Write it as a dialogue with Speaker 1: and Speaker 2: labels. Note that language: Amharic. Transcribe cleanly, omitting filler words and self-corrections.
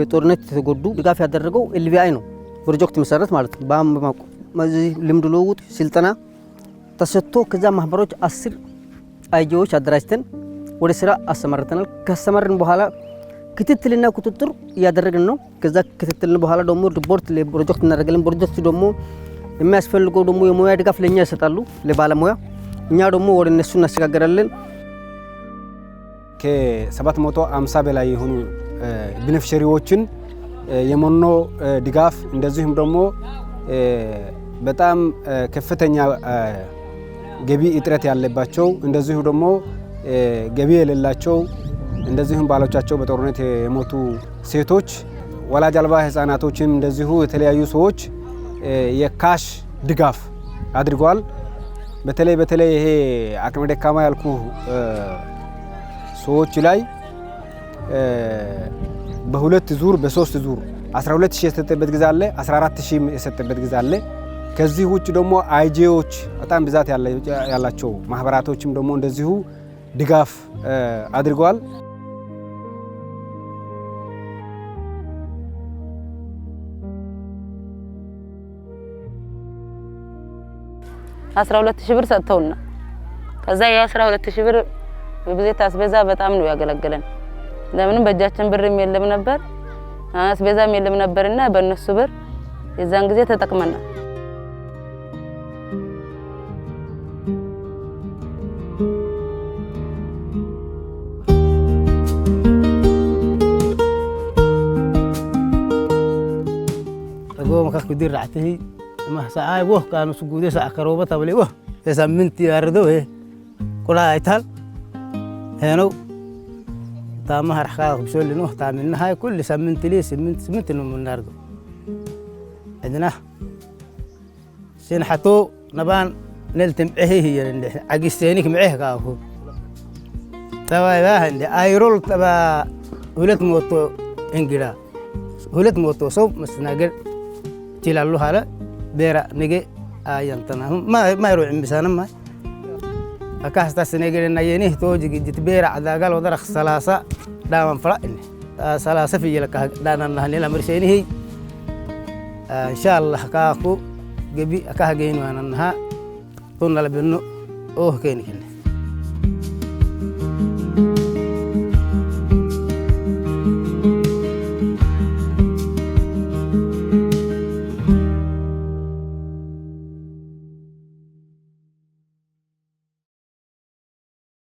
Speaker 1: በጦርነት የተጎዱ ድጋፍ ያደረገው ኤልቪአይ ነው ፕሮጀክት መሰረት ማለት ነው በዚህ ልምድ ልውውጥ ስልጠና ተሰጥቶ ከዛ ማህበሮች 10 አይጂዎች አደራጅተን ወደ ስራ አሰማርተናል ከሰመርን በኋላ ክትትልና ቁጥጥር ያደረግን ነው ከዛ ክትትልና በኋላ ደግሞ ሪፖርት ለፕሮጀክት እናደርጋለን ፕሮጀክት ደግሞ የሚያስፈልገው ደግሞ የሙያ ድጋፍ ለኛ ይሰጣሉ ለባለሙያ እኛ ደግሞ ወደ እነሱ እናስተጋገራለን ከ750 በላይ የሆኑ ቤኔፊሻሪዎችን የመኖ ድጋፍ እንደዚሁም ደግሞ በጣም ከፍተኛ ገቢ እጥረት ያለባቸው እንደዚሁ ደግሞ ገቢ የሌላቸው እንደዚሁም ባሎቻቸው በጦርነት የሞቱ ሴቶች ወላጅ አልባ ህፃናቶችም እንደዚሁ የተለያዩ ሰዎች የካሽ ድጋፍ አድርጓል በተለይ ይሄ አቅመ ደካማ ያልኩ ሰዎች ላይ በሁለት ዙር በሶስት ዙር 12000 የሰጠበት ጊዜ አለ 14000 የሰጠበት ጊዜ አለ ከዚህ ውጭ ደግሞ አይጂዎች በጣም ብዛት ያላቸው ማህበራቶችም ደግሞ እንደዚሁ ድጋፍ አድርጓል
Speaker 2: 12000 ብር ሰጥተውና ከዛ ያ 12000 ብር በብዜት አስቤዛ በጣም ነው ያገለገለን ለምን በእጃችን ብር የለም ነበር አስቤዛም የለም ነበርና በእነሱ ብር የዛን ጊዜ ተጠቅመና
Speaker 3: مكاس كدير رعته ما ساعة وه كانوا سجودة ساعة كروبة تبلي وه تسمنتي أردو إيه كلها يتهل هنو تامه رحكاه بسول لنوه تامنا هاي كل سمنت لي سمنت إنه من نردو عندنا سين حتو نبان نلتم إيه هي اللي عجزتينك معه كافو تبا عندي أيرول تبا ولد موتو إنجلا ولد موتو صوب مسناجر تيلالو هلا بيرا نيجي أيام تنا ما يروح بسانة ما أكاستا سنيجي نيجي توجي جت بيرا عدا قال ودرخ سلاسة دام فرقني سلاسة في جلك دانا نهني لمرسيني هي إن شاء الله كاكو جبي أكاه جين وانا نها تونا لبنو أوه كيني